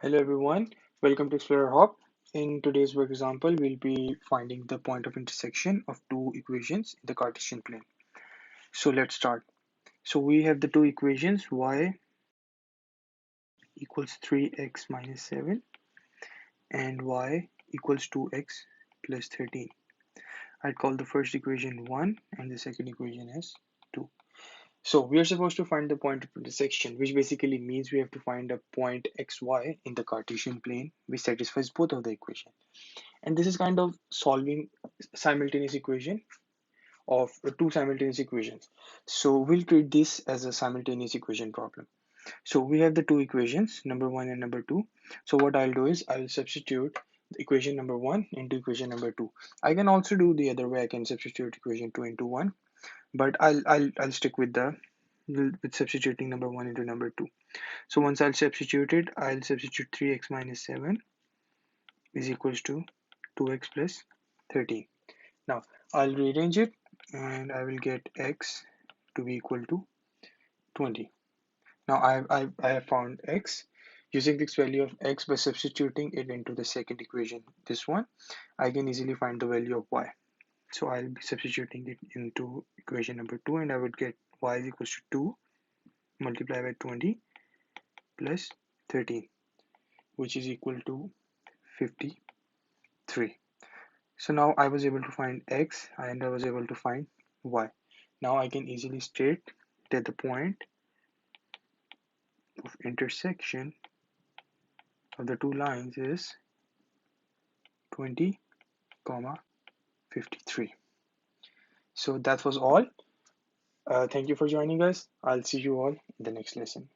Hello everyone, welcome to Explorer Hop. In today's work example, we'll be finding the point of intersection of two equations in the Cartesian plane. So let's start. So we have the two equations y equals 3x minus 7 and y equals 2x plus 13. I'd call the first equation 1 and the second equation as 2. So we are supposed to find the point of intersection, which basically means we have to find a point xy in the Cartesian plane which satisfies both of the equations. And this is kind of solving simultaneous equation of two simultaneous equations. So we'll treat this as a simultaneous equation problem. So we have the two equations, number one and number two. So what I'll do is I'll substitute the equation number one into equation number two. I can also do the other way. I can substitute equation two into one, but I'll stick with substituting number one into number two. So once I'll substitute it, I'll substitute 3x minus 7 is equals to 2x plus 13. Now I'll rearrange it and I will get x to be equal to 20. Now I have found x. Using this value of x by substituting it into the second equation, this one, I can easily find the value of y. So I'll be substituting it into equation number 2 and I would get y is equals to 2 multiplied by 20 plus 13, which is equal to 53. So now I was able to find x and I was able to find y. Now I can easily state that the point of intersection of the two lines is 20, 53. So that was all. Thank you for joining us. I'll see you all in the next lesson.